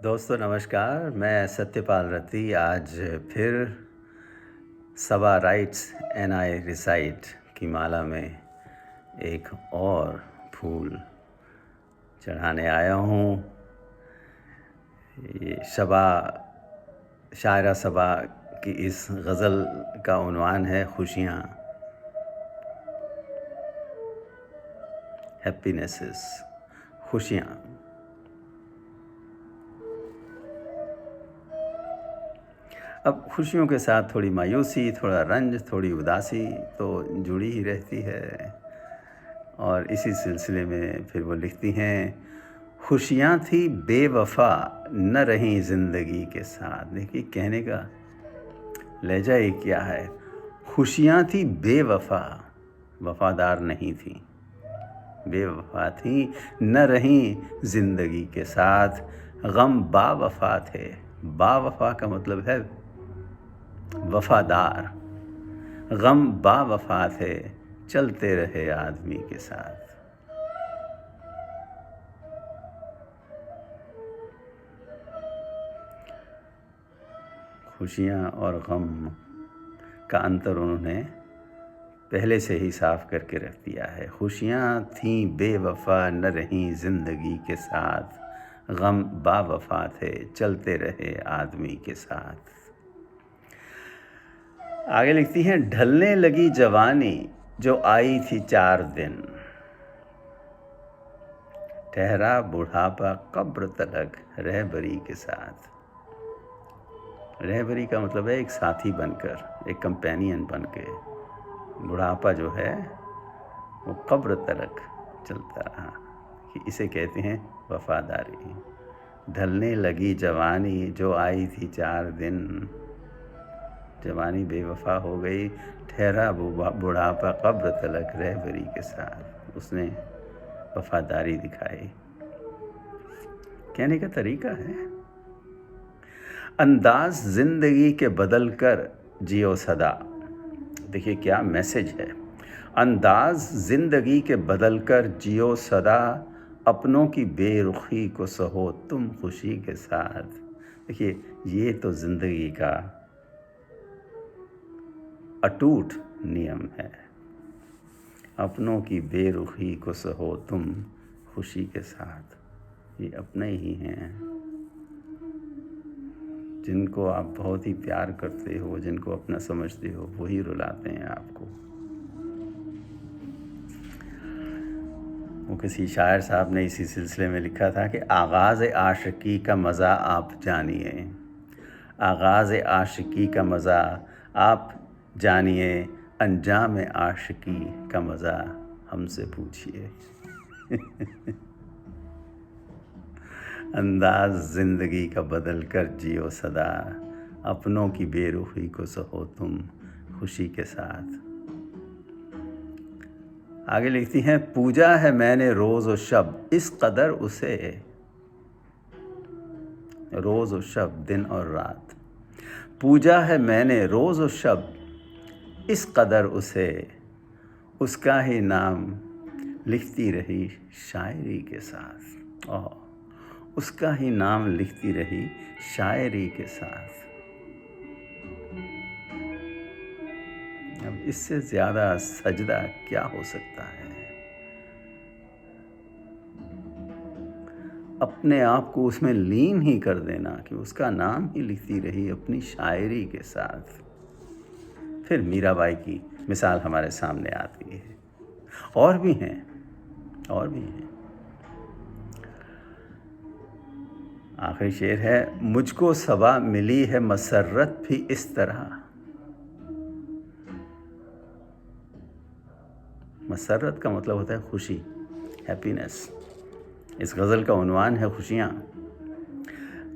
दोस्तों नमस्कार, मैं सत्यपाल रत्ती आज फिर सबा राइट्स एंड आई रिसाइट की माला में एक और फूल चढ़ाने आया हूँ। ये सबा शायरा सबा की इस गज़ल का उन्वान है खुशियाँ, हैप्पीनेसेस, खुशियाँ। अब खुशियों के साथ थोड़ी मायूसी, थोड़ा रंज, थोड़ी उदासी तो जुड़ी ही रहती है। और इसी सिलसिले में फिर वो लिखती हैं, खुशियाँ थी बेवफ़ा न रहीं ज़िंदगी के साथ। देखिए कहने का लहजा ही क्या है। खुशियाँ थी बेवफ़ा, वफ़ादार नहीं थी, बेवफ़ा थी न रहीं ज़िंदगी के साथ। गम बावफ़ा थे, बावफ़ा का मतलब है वफ़ादार। गम बावफ़ा थे, चलते रहे आदमी के साथ। खुशियाँ और गम का अंतर उन्होंने पहले से ही साफ करके रख दिया है। खुशियाँ थीं बेवफ़ा न रहीं ज़िंदगी के साथ, गम बावफ़ा थे, चलते रहे आदमी के साथ। आगे लिखती हैं, ढलने लगी जवानी जो आई थी 4 दिन, ठहरा बुढ़ापा कब्र तलक रहबरी के साथ। रहबरी का मतलब है एक साथी बनकर, एक कंपेनियन बनके। बुढ़ापा जो है वो कब्र तलक चलता रहा, कि इसे कहते हैं वफ़ादारी। ढलने लगी जवानी जो आई थी 4 दिन, जवानी बेवफ़ा हो गई, ठहरा बुढ़ापा कब्र तलक रहबरी के साथ। उसने वफ़ादारी दिखाई। कहने का तरीका है, अंदाज़ ज़िंदगी के बदल कर जियो सदा। देखिए क्या मैसेज है। अंदाज़ ज़िंदगी के बदल कर जियो सदा, अपनों की बेरुखी को सहो तुम खुशी के साथ। देखिए ये तो ज़िंदगी का अटूट नियम है। अपनों की बेरुखी को सहो तुम खुशी के साथ। ये अपने ही हैं जिनको आप बहुत ही प्यार करते हो, जिनको अपना समझते हो, वही रुलाते हैं आपको। वो किसी शायर साहब ने इसी सिलसिले में लिखा था कि आगाज़ आशिकी का मज़ा आप जानिए, आगाज़ आशिकी का मज़ा आप जानिए, अंजाम आशिकी का मज़ा हमसे पूछिए। अंदाज़ ज़िंदगी का बदल कर जियो सदा, अपनों की बेरुखी को सहो तुम खुशी के साथ। आगे लिखती हैं, पूजा है मैंने रोज़ व शब इस कदर उसे, रोज़ व शब दिन और रात। पूजा है मैंने रोज़ व शब इस कदर उसे, उसका ही नाम लिखती रही शायरी के साथ। उसका ही नाम लिखती रही शायरी के साथ। अब इससे ज़्यादा सजदा क्या हो सकता है। अपने आप को उसमें लीन ही कर देना कि उसका नाम ही लिखती रही अपनी शायरी के साथ। फिर मीराबाई की मिसाल हमारे सामने आती है। और भी हैं। आखिरी शेर है, मुझको सबा मिली है मसर्रत भी इस तरह। मसर्रत का मतलब होता है खुशी, हैप्पीनेस। इस गज़ल का उन्वान है खुशियाँ।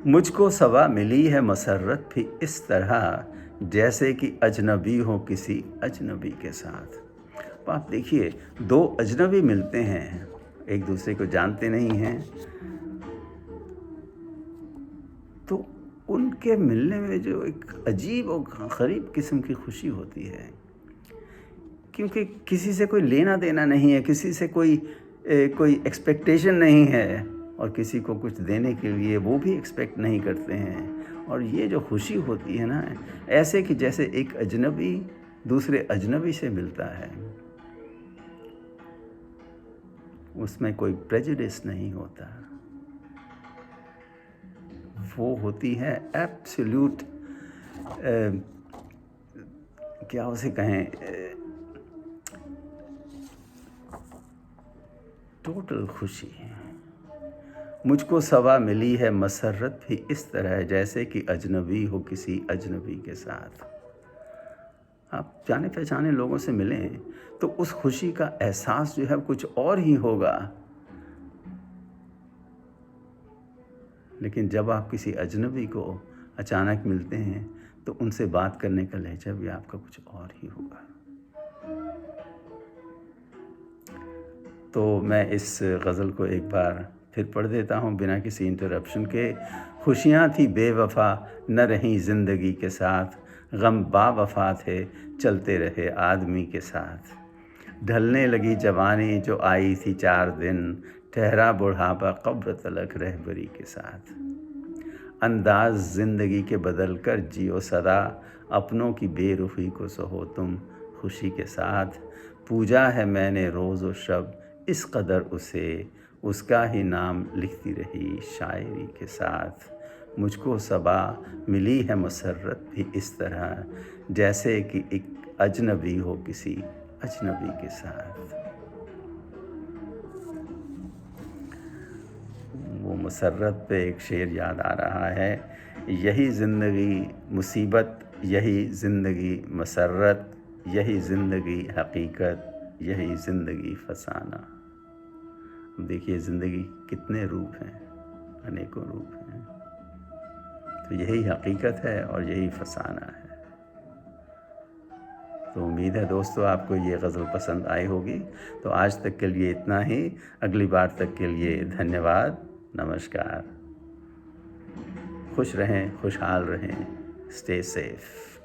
मुझको सबा मिली है मसर्रत भी इस तरह, जैसे कि अजनबी हो किसी अजनबी के साथ। तो आप देखिए, दो अजनबी मिलते हैं, एक दूसरे को जानते नहीं हैं, तो उनके मिलने में जो एक अजीब और गरीब किस्म की खुशी होती है, क्योंकि किसी से कोई लेना देना नहीं है, किसी से कोई एक्सपेक्टेशन नहीं है, और किसी को कुछ देने के लिए वो भी एक्सपेक्ट नहीं करते हैं। और ये जो खुशी होती है ना, ऐसे कि जैसे एक अजनबी दूसरे अजनबी से मिलता है, उसमें कोई प्रेजुडिस नहीं होता। वो होती है एब्सोल्यूट, क्या उसे कहें, टोटल खुशी। मुझको सवा मिली है मसर्रत भी इस तरह, जैसे कि अजनबी हो किसी अजनबी के साथ। आप जाने पहचाने लोगों से मिलें तो उस खुशी का एहसास जो है कुछ और ही होगा, लेकिन जब आप किसी अजनबी को अचानक मिलते हैं तो उनसे बात करने का लहजा भी आपका कुछ और ही होगा। तो मैं इस गज़ल को एक बार फिर पढ़ देता हूँ बिना किसी इंटरप्शन के। खुशियाँ थी बेवफ़ा न रहीं ज़िंदगी के साथ, गम बावफ़ा थे चलते रहे आदमी के साथ। ढलने लगी जवानी जो आई थी 4 दिन, ठहरा बुढ़ापा कब्र तलक रहबरी के साथ। अंदाज़ ज़िंदगी के बदल कर जियो सदा, अपनों की बेरुखी को सहो तुम खुशी के साथ। पूजा है मैंने रोज़ व शब इस कदर उसे, उसका ही नाम लिखती रही शायरी के साथ। मुझको सबा मिली है मसर्रत भी इस तरह, जैसे कि एक अजनबी हो किसी अजनबी के साथ। वो मसर्रत पे एक शेर याद आ रहा है, यही ज़िंदगी मुसीबत, यही ज़िंदगी मसर्रत, यही ज़िंदगी हकीकत, यही ज़िंदगी फसाना। देखिए ज़िंदगी कितने रूप हैं, अनेकों रूप हैं। तो यही हकीकत है और यही फसाना है। तो उम्मीद है दोस्तों आपको ये गज़ल पसंद आई होगी। तो आज तक के लिए इतना ही, अगली बार तक के लिए धन्यवाद, नमस्कार। खुश रहें, खुशहाल रहें, स्टे सेफ।